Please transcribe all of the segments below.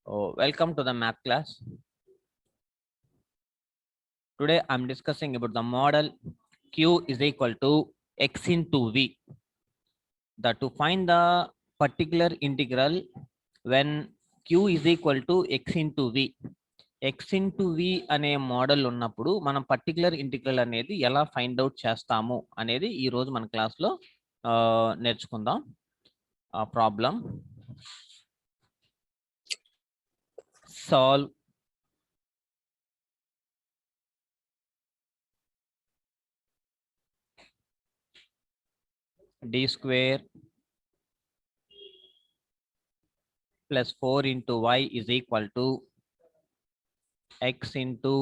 Welcome to the math class. Today I'm discussing about the model Q is equal to x into V. To find the particular integral when Q is equal to x into V. x into V అనే model ఉన్నప్పుడు మనం particular integral అనేది ఎలా find out చేస్తాము అనేది ఈ రోజు మన క్లాస్లో నేర్చుకుందాం. Problem solve d square plus 4 into y is equal to x into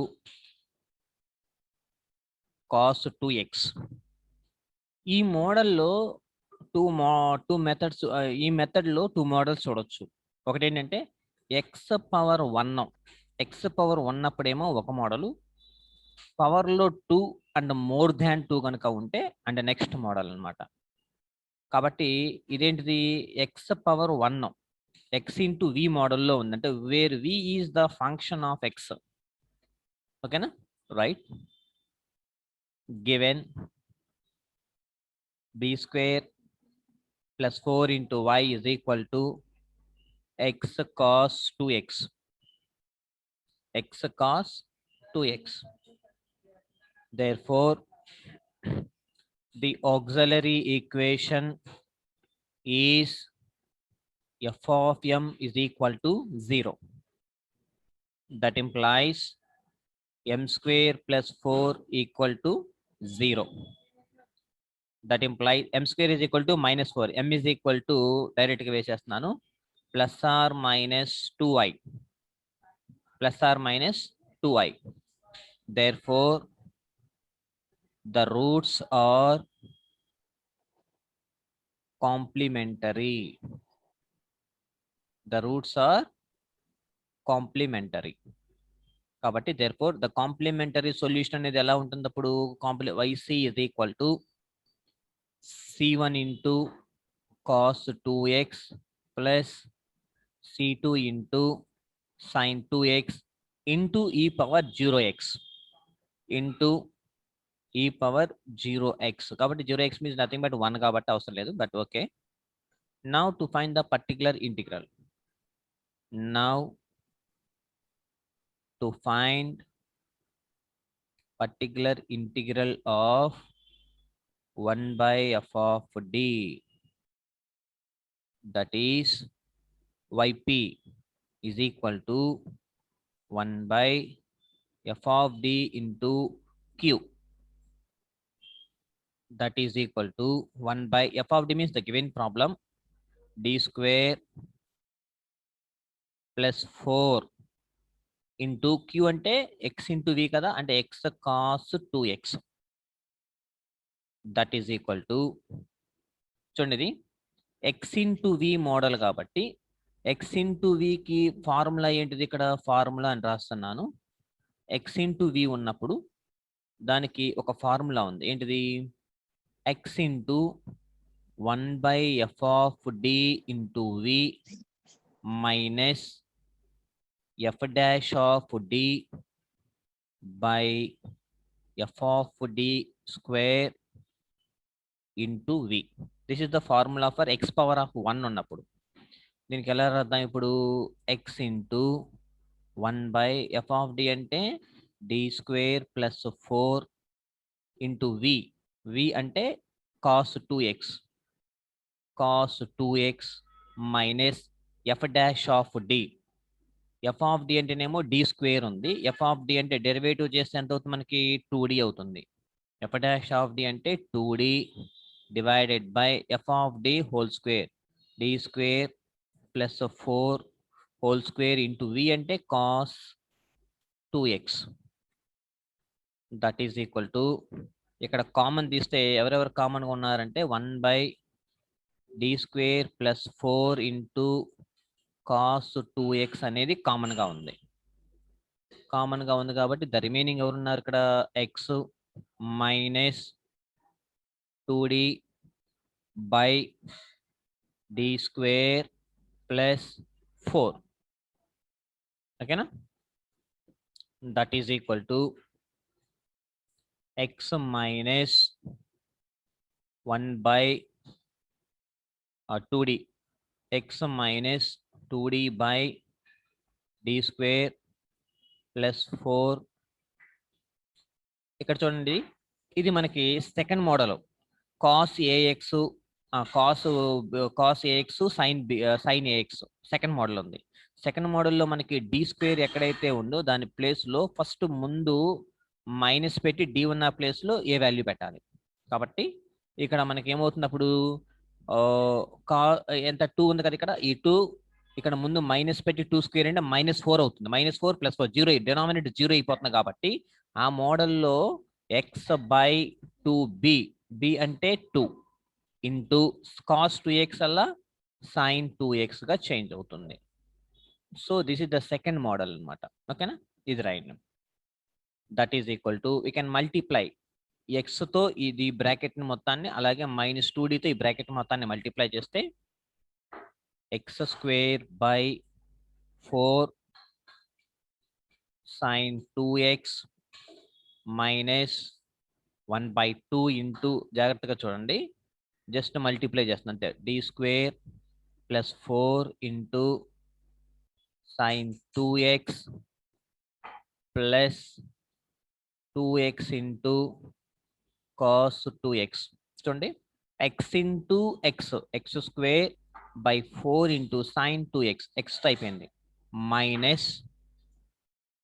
cos 2x. ఈ మోడల్లో టూ మెథడ్స్ ఈ మెథడ్లో టూ మోడల్స్ చూడొచ్చు. ఒకటి ఏంటంటే ఎక్స్ పవర్ 1 అప్పుడేమో ఒక మోడలు, పవర్లో 2 అండ్ మోర్ దాన్ 2 కనుక ఉంటే అండ్ నెక్స్ట్ మోడల్ అనమాట. కాబట్టి ఇదేంటిది x power 1 x into v మోడల్లో ఉందంటే where v is the function of x. ఓకేనా, రైట్. గివెన్ b square plus 4 into y is equal to x cos 2x. x cos 2x. Therefore, the auxiliary equation is f of m is equal to 0. That implies m square plus 4 equal to 0. That implies m square is equal to minus 4. m is equal to direct వేసేస్తున్నాను plus or minus 2i. Plus or minus 2i. Therefore, the roots are complementary. The roots are complementary. కాబట్టి therefore the complementary solution అనేది ఎలా ఉంటుంది అప్పుడు yc is equal to c1 into cos 2x plus c2 into sin 2x into e power 0x into e power 0x. కాబట్టి 0x means nothing but 1 కాబట్టి అవసరం లేదు, but okay. Now to find the particular integral. Now to find particular integral of 1 by f of d, that is yp is equal to 1 by f of d into q. That is equal to 1 by f of d means the given problem d square plus 4 into q అంటే x into v కదా, అంటే x cos 2x. That is equal to చూడండి ఇది x into v model కాబట్టి x into v కి formula ఏంటిది, ఇక్కడ formula అని రాస్తున్నాను. x into v ఉన్నప్పుడు దానికి ఒక ఫార్ములా ఉంది, ఏంటిది x into 1 by f of d into v minus f dash of d by f of d square into v. This is the formula for x power of 1 ఉన్నప్పుడు. దీనికి ఎలా రాద్దాం ఇప్పుడు, x into 1 by f of d అంటే d square plus 4 into v. v అంటే cos 2x. cos 2x minus f dash of d. f of d అంటేనేమో d square ఉంది, f of d అంటే డెరివేటివ్ చేస్తే ఎంత అవుతుంది మనకి 2d అవుతుంది. f dash of d అంటే 2d divided by f of d whole square. d square plus 4 whole square into v అంటే cos 2x. That is equal to ఇక్కడ కామన్ తీస్తే ఎవరెవరు కామన్గా ఉన్నారంటే 1 by d square plus 4 into cos 2x అనేది కామన్గా ఉంది. కామన్గా ఉంది కాబట్టి ద రిమైనింగ్ ఎవరున్నారు ఇక్కడ, x minus 2d by d square plus 4. ఓకేనా. That is equal to x minus 1 by 2d, x minus 2d by d square plus 4. ఇక్కడ చూడండి, ఇది మనకి second model cos a x sin a x second model ఉంది. సెకండ్ మోడల్లో మనకి డి స్క్వేర్ ఎక్కడైతే ఉందో దాని ప్లేస్లో ఫస్ట్ ముందు మైనస్ పెట్టి డి ఉన్న ప్లేస్లో ఏ వాల్యూ పెట్టాలి. కాబట్టి ఇక్కడ మనకి ఏమవుతుంది అప్పుడు ఎంత 2 ఉంది కదా, ఇక్కడ ఈ 2 ఇక్కడ ముందు మైనస్ పెట్టి 2 స్క్వేర్ అంటే -4 అవుతుంది. -4 + 4 0, డినామినేటర్ 0 అయిపోతుంది. కాబట్టి ఆ మోడల్లో ఎక్స్ బై 2b, b అంటే 2 ఇంటూ కాస్ 2x అలా సైన్ 2x గా చేంజ్ అవుతుంది. So this is the second model అనమాట. ఓకేనా, ఇది రాయండి. That is equal to we can multiply ఎక్స్తో ఇది బ్రాకెట్ మొత్తాన్ని, అలాగే -2dతో ఈ బ్రాకెట్ మొత్తాన్ని మల్టిప్లై చేస్తే x² by 4 sin 2x -1/2 into, జాగ్రత్తగా చూడండి, జస్ట్ మల్టిప్లై చేస్తున్నా అంతే, d² + 4 into sin 2x plus 2x into cos 2x. చూడండి, x into x² by 4 into sin 2x, x అయిపోయింది, మైనస్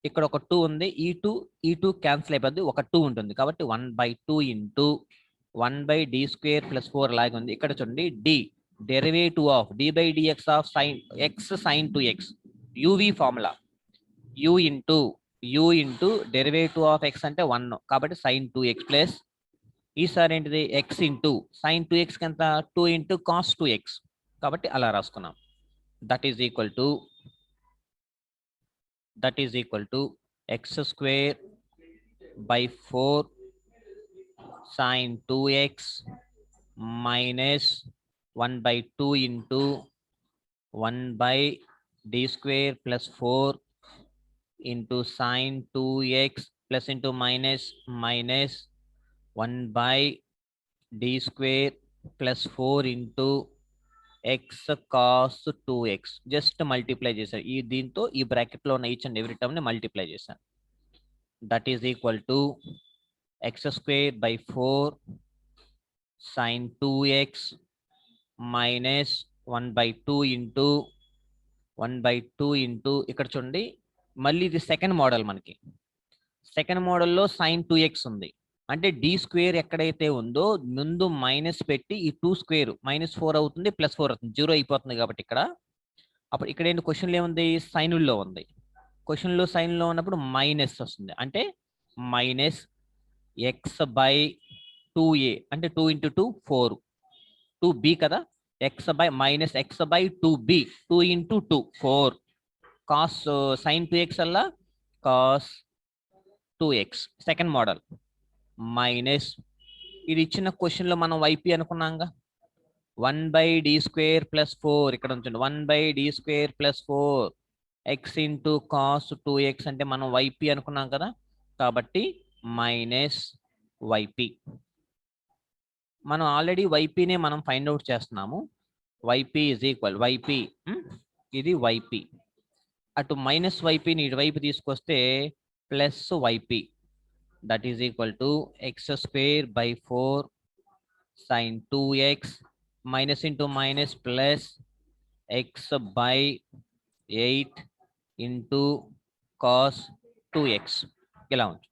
ఇక్కడ ఒక 2 ఉంది, ఈ 2 క్యాన్సిల్ అయిపోద్ది, ఒక 2 ఉంటుంది. కాబట్టి 1/2 ఇంటూ 1/d² + 4 లాగా ఉంది. ఇక్కడ చూడండి, d derivative of d/dx of sin x sin 2x, uv formula, u into derivative of x అంటే 1, కాబట్టి సైన్ 2x ప్లస్ ఈసారి ఏంటిది x ఇంటూ సైన్ 2x ఎంత 2 ఇంటూ కాస్ 2x, కాబట్టి అలా రాసుకున్నాం. That is equal to x² by 4 sin 2x -1/2 into 1/d² + 4 into sin 2x plus into minus 1/d² + 4 ఇంటూ x cos 2x. Just multiply చేశారు, ఈ దీంతో ఈ బ్రాకెట్లో ఉన్న ఈచ్ అండ్ ఎవ్రీ టర్మ్ ని మల్టిప్లై చేశాను. That is equal to x² by 4 sin 2x -1/2 into 1/2 into, ఇక్కడ చూడండి మళ్ళీ ఇది సెకండ్ మోడల్. మనకి సెకండ్ మోడల్లో సైన్ 2x ఉంది, అంటే d² ఎక్కడైతే ఉందో ముందు మైనస్ పెట్టి ఈ 2 స్క్వేర్ -4 అవుతుంది, +4 అవుతుంది, 0 అయిపోతుంది. కాబట్టి అప్పుడు ఇక్కడ ఏంటి క్వశ్చన్లో ఏముంది, సైనుల్లో ఉంది. క్వశ్చన్లో సైన్లో ఉన్నప్పుడు మైనస్ వస్తుంది, అంటే -x/2a అంటే 2 ఇంటూ 2 4, 2b కదా, -x/2b 2 into 2 4 cos sign 2x అలా cos 2x second model minus, ఇది ఇచ్చిన క్వశ్చన్లో మనం yp అనుకున్నాంగా, 1/d² + 4, ఇక్కడ ఉంచండి 1/d² + 4 x into cos 2x అంటే మనం yp అనుకున్నాం కదా, కాబట్టి -yp. మనం ఆల్రెడీ ypనే మనం ఫైండ్ అవుట్ చేస్తున్నాము. yp ఈజ్ ఈక్వల్ ఇది yp, అటు -ypని ఇటువైపు తీసుకొస్తే +yp. That is equal to x² by 4 sin 2x minus into minus plus x/8 into cos 2x, ఇలా ఉంది.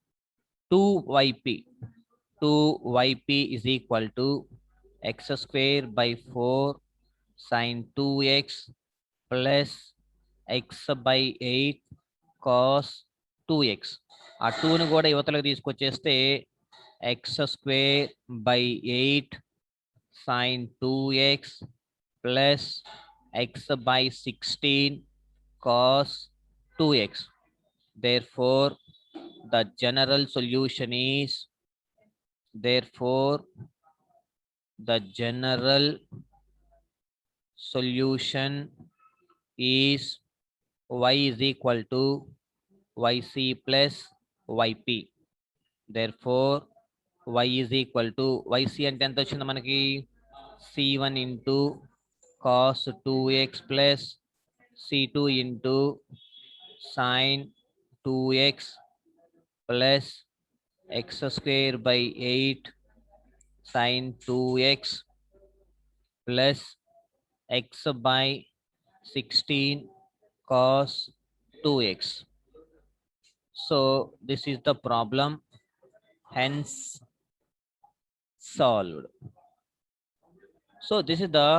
2yp is equal to x² by 4 sin 2x plus x/8 cos 2x. ఆ 2ని కూడా యువతలకు తీసుకొచ్చేస్తే x² by 8 sin 2x plus x/16 cos 2x. Therefore, the general solution is y is equal to yc plus yp. Therefore y is equal to yc అంటే ఎంత వచ్చింది మనకి c1 into cos 2x plus c2 into sin 2x plus x square by 8 sin 2x plus x by 16 cos 2x. So this is the problem, hence solved. So this is the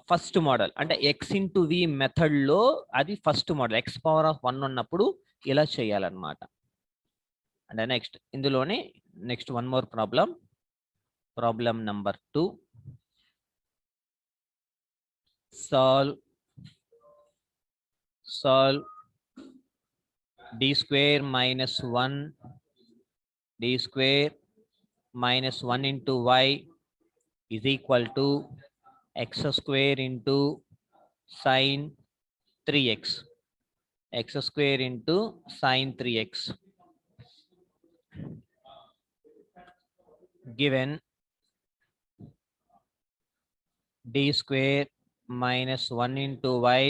first model అంటే x into v method లో అది first model x power of 1 ఉన్నప్పుడు ఇలా చేయాలన్నమాట. And next ఇందులోనే next one more problem number 2. solve d square minus 1 into y is equal to x square into sin 3x. x square into sin 3x. Given d square minus 1 into y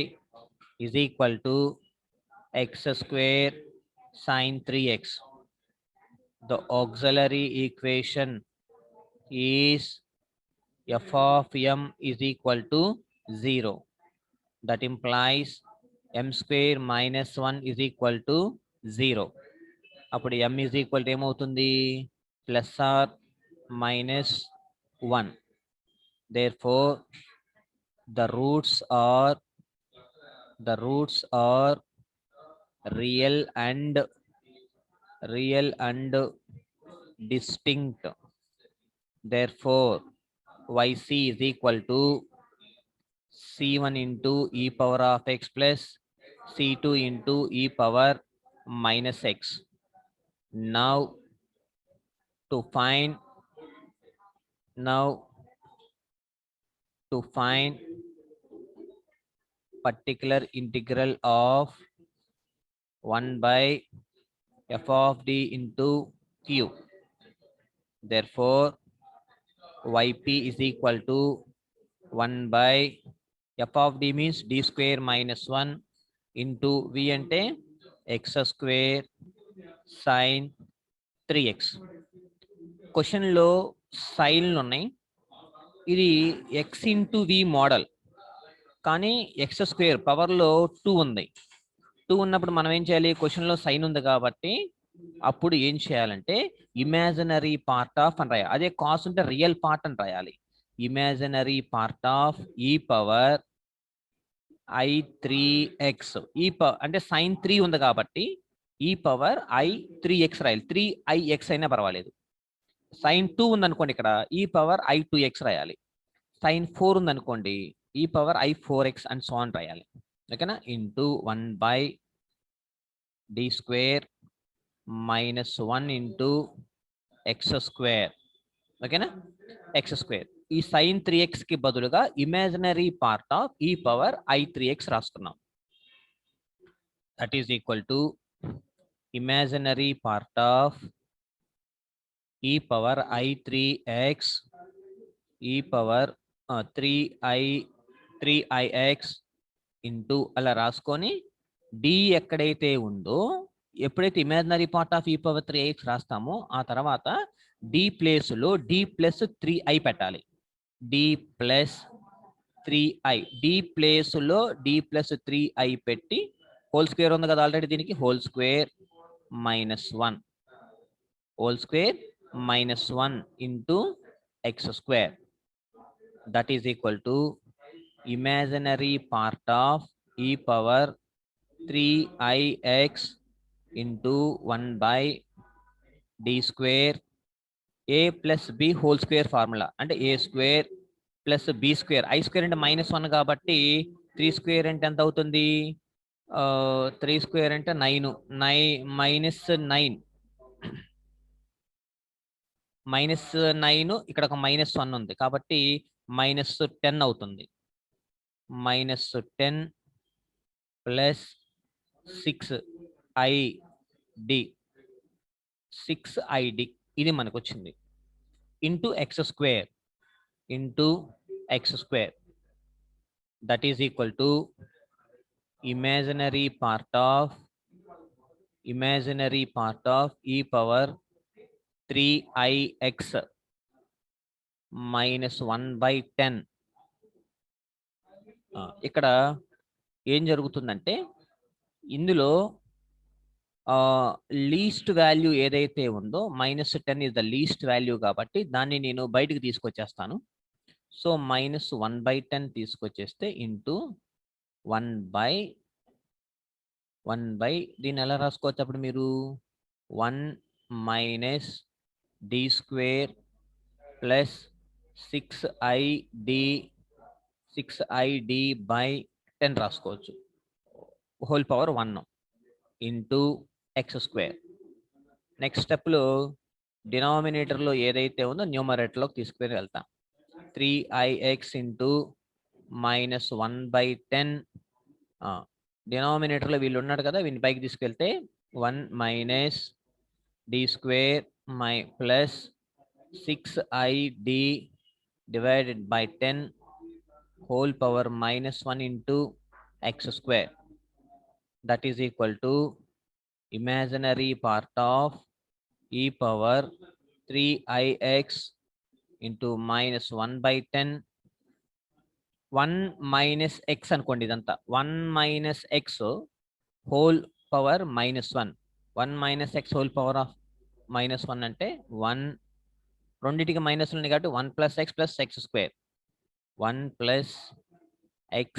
is equal to x square sin 3x. The auxiliary equation is f of m is equal to 0. That implies m square minus 1 is equal to 0. అప్పుడు m is equal to ఏమవుతుంది plus or minus 1. Therefore the roots are real and distinct. Therefore yc is equal to c1 into e power of x plus c2 into e power minus x. Now to find particular integral of 1 by f of d into q. Therefore yp is equal to 1 by f of d means d square minus 1 into v ante x square sin 3x. Question లో సైన్లు ఉన్నాయి. ఇది x into v model, కానీ X square పవర్లో 2 ఉంది. 2 ఉన్నప్పుడు మనం ఏం చేయాలి, క్వశ్చన్లో సైన్ ఉంది కాబట్టి అప్పుడు ఏం చేయాలంటే ఇమాజినరీ పార్ట్ ఆఫ్ అని రాయాలి. అదే కాస్ ఉంటే రియల్ పార్ట్ అని రాయాలి. ఇమాజినరీ పార్ట్ ఆఫ్ ఈ పవర్ i3x. అంటే సైన్ 3 ఉంది కాబట్టి ఈ పవర్ i3x రాయాలి. 3ix అయినా పర్వాలేదు. సైన్ 2 ఉందనుకోండి, ఇక్కడ ఈ పవర్ i2x రాయాలి. సైన్ 4 ఉందనుకోండి, ఈ power i4x and so on రాయాలి. ఓకేనా? Into 1 by d square minus 1 into x square. ఓకేనా? x square. ఈ సైన్ 3x కి బదులుగా ఇమాజినరీ పార్ట్ ఆఫ్ ఈ పవర్ i3x రాసుకున్నాం. That is equal to imaginary part of ఈ పవర్ i3x ఈ పవర్ 3ix ఇంటూ అలా రాసుకొని d ఎక్కడైతే ఉందో, ఎప్పుడైతే ఇమాజినరీ పార్ట్ ఆఫ్ ఈ పవర్ 3ix రాస్తామో ఆ తర్వాత d ప్లేస్లో d ప్లస్ 3i పెట్టాలి. d ప్లస్ 3i, d ప్లేస్లో d ప్లస్ 3i పెట్టి హోల్ స్క్వేర్ ఉంది కదా ఆల్రెడీ, దీనికి whole square minus 1 into x square. That is equal to imaginary part of e power 3ix into 1 by d square a plus b whole square formula. అంటే a square plus b square. I square అంటే -1 కాబట్టి 3 square అంటే ఎంత అవుతుంది? 3 square అంటే 9 -9 ఇక్కడ ఒక -1 ఉంది కాబట్టి -10 అవుతుంది. -10 ప్లస్ 6id 6id ఇది మనకు వచ్చింది into x square that is equal to imaginary part of e power 3ix minus 1/10. ఇక్కడ ఏం జరుగుతుందంటే ఇందులో లీస్ట్ వాల్యూ ఏదైతే ఉందో -10 ఇస్ ద లీస్ట్ వాల్యూ కాబట్టి దాన్ని నేను బయటికి తీసుకొచ్చేస్తాను. సో -1/10 తీసుకొచ్చేస్తే ఇంటూ 1/1 దీన్ని ఎలా రాసుకోవచ్చు అప్పుడు మీరు 1 minus D square plus 6id by 10 రాసుకోవచ్చు whole power 1 into x square. Next స్టెప్లో డినామినేటర్లో ఏదైతే ఉందో న్యూమరేటర్లోకి తీసుకుని వెళ్తాం. 3ix ఇంటూ -1/10 డినామినేటర్లో వీళ్ళు ఉన్నాడు కదా వీని పైకి తీసుకెళ్తే 1 minus D square plus 6id divided by 10 whole power -1 into x square. That is equal to imaginary part of e power 3ix into -1/10 1 minus x అనుకోండి ఇదంతా 1 minus x whole power -1 1 minus x whole power of -1 అంటే 1 రెండింటికి minus ఉంది కాబట్టి 1 plus x plus x square 1 plus x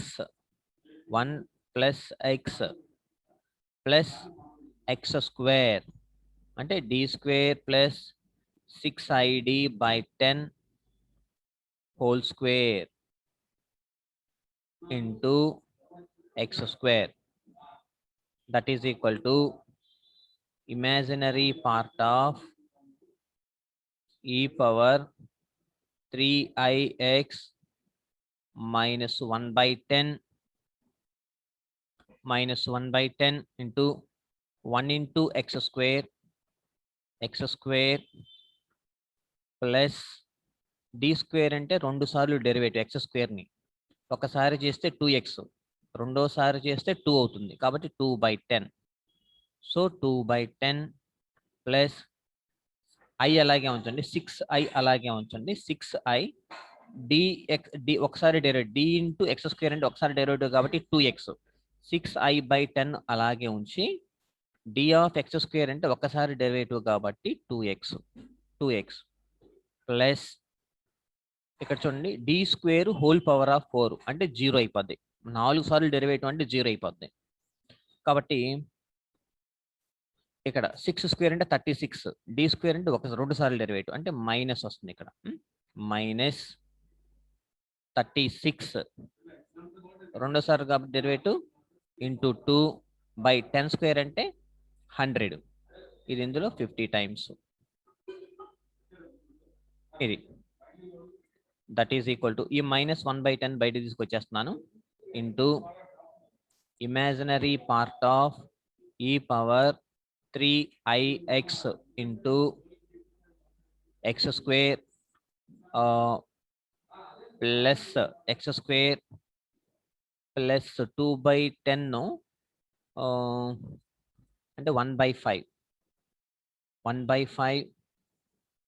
plus x square అంటే d square plus 6id by 10 whole square into x square. That is equal to imaginary part of e power 3ix minus 1/10 into 1 into x square plus d square అంటే 2 సార్లు derivative x square ని ఒకసారి చేస్తే 2x రెండోసారి చేస్తే 2 అవుతుంది కాబట్టి 2/10. So 2/10 plus i అలాగే ఉంచండి 6i అలాగే ఉంచండి 6i d ఒకసారి derivative d into x square అంటే ఒకసారి డెరివేటివ్ కాబట్టి 2x 6i/10 అలాగే ఉంచి d ఆఫ్ ఎక్స్ స్క్వేర్ అంటే ఒకసారి డెరివేటివ్ కాబట్టి 2x ప్లస్ ఇక్కడ చూడండి d square whole power of 4 అంటే 0 అయిపోద్ది 4 సార్లు డెరివేటివ్ అంటే 0 అయిపోద్ది కాబట్టి ఇక్కడ 6 స్క్వేర్ అంటే 36 d స్క్వేర్ అంటే 2 సార్లు డెరివేటివ్ అంటే మైనస్ వస్తుంది ఇక్కడ -36 రెండోసారి కాబట్టి డెరివేటివ్ ఇంటూ 2/10 స్క్వేర్ అంటే 100 ఇది ఇందులో 50 టైమ్స్ ఇది దట్ ఈస్ ఈక్వల్ టు ఈ -1/10 బయట తీసుకొచ్చేస్తున్నాను into imaginary part of e power 3ix into x square plus x square plus 2/10 అంటే 1/5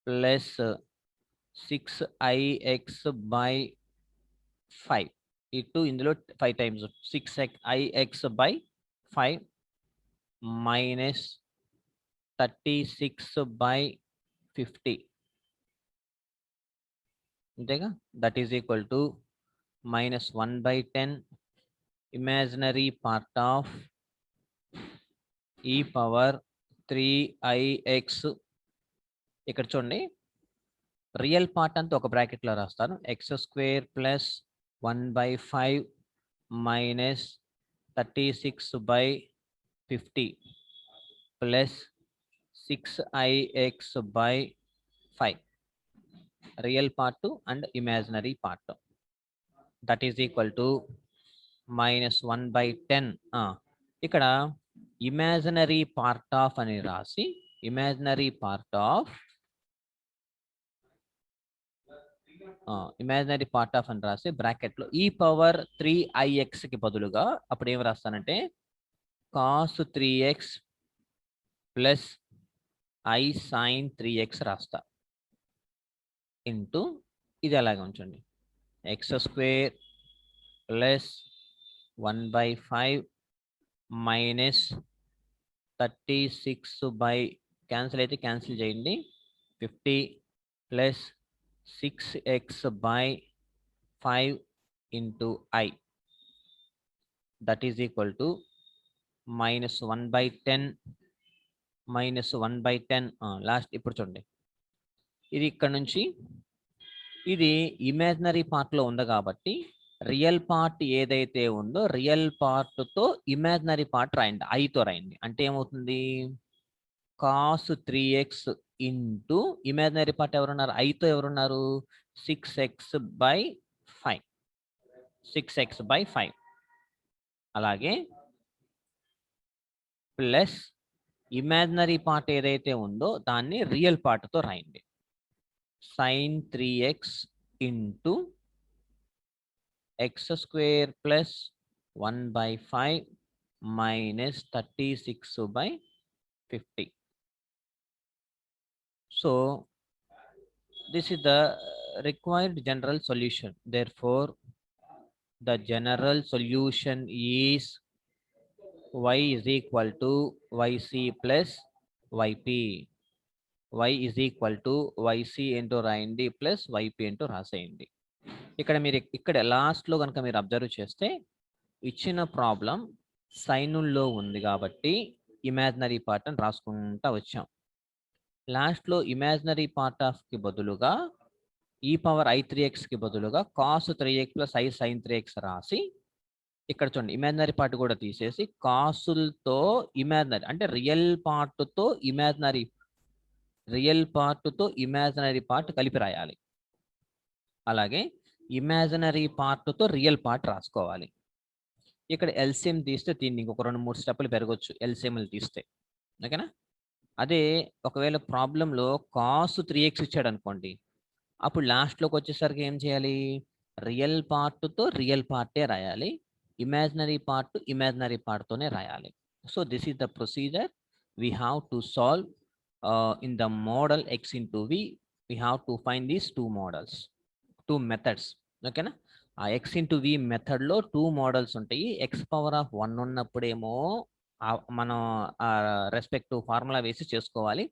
plus 6ix by 5 ఇటు ఇందులో 5 టైమ్స్ 6ix by 5 minus 36/50 అంతేగా that is equal to -1/10 imaginary part of e power 3ix ఇక్కడ చూడండి real part అంతా ఒక బ్రాకెట్లో రాస్తాను x square plus 1/5 minus 36/50 plus 6ix by 5 real part and imaginary part that is equal to -1/10 ఇక్కడ imaginary part of అని రాసి imaginary part of అని రాసి బ్రాకెట్ లో e⁻3ix కి బదులుగా అప్పుడు ఏం రాస్తానంటే cos 3x plus i sin 3x రాస్తా ఇంటూ ఇది అలాగే ఉంచండి x² ప్లస్ 1/5 మైనస్ 36 క్యాన్సిల్ అయితే క్యాన్సిల్ చేయండి 50 plus 6x/5 into I that is equal to -1/10 last ఇప్పుడు చూడండి ఇది ఇక్కడ నుంచి ఇది ఇమాజినరీ పార్ట్ లో ఉంది కాబట్టి రియల్ పార్ట్ ఏదైతే ఉందో రియల్ పార్ట్ తో ఇమాజినరీ పార్ట్ రాయండి ఐతో రాయండి అంటే ఏమవుతుంది cos 3x into imaginary part ఎవరున్నారు ఐతో ఎవరున్నారు 6x/5 అలాగే ప్లస్ ఇమాజినరీ పార్ట్ ఏదైతే ఉందో దాన్ని రియల్ పార్ట్ తో రాయండి sin 3x into x² plus 1/5 minus 36/50. So this is the required general solution. Therefore, the general solution is y is equal to yc plus yp. y is equal to yc into రాయండి plus yp into రాసేయండి. ఇక్కడ మీరు ఇక్కడ last లో కనుక మీరు observe చేస్తే ఇచ్చిన problem సైనుల్లో ఉంది కాబట్టి ఇమాజినరీ పార్ట్ అని రాసుకుంటా వచ్చాం. లాస్ట్ లో ఇమాజినరీ పార్ట్ ఆఫ్ కి బదులుగా e⁻i3x కి బదులుగా cos 3x plus i sin 3x రాసి ఇక్కడ చూడండి ఇమాజినరీ పార్ట్ కూడా తీసేసి కాసులతో ఇమాజినరీ అంటే రియల్ పార్ట్ తో ఇమాజినరీ పార్ట్ కలిపి రాయాలి. అలాగే ఇమాజినరీ పార్ట్ తో రియల్ పార్ట్ రాసుకోవాలి. ఇక్కడ ఎల్సిఎం తీస్తే దీన్ని ఇంకొక 2-3 స్టెప్పులు పెరగొచ్చు ఎల్సిఎంలు తీస్తే ఓకేనా. అదే ఒకవేళ ప్రాబ్లంలో cos 3x ఇచ్చాడు అనుకోండి అప్పుడు లాస్ట్లోకి వచ్చేసరికి ఏం చేయాలి రియల్ పార్ట్ తో రియల్ పార్టే రాయాలి ఇమాజినరీ పార్ట్ తోనే రాయాలి. So this is the procedure we have to solve in the model x into v. We have to find these two methods ఓకేనా. ఆ x into v మెథడ్ లో 2 models ఉంటాయి. x⁻1 ఉన్నప్పుడేమో మనం respective formula వేసి చేసుకోవాలి.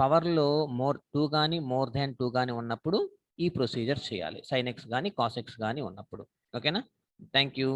పవర్లో మోర్ 2 కానీ మోర్ దాన్ 2 కానీ ఉన్నప్పుడు ఈ ప్రొసీజర్ చేయాలి sin x కానీ cos x కానీ ఉన్నప్పుడు ఓకేనా. Thank you.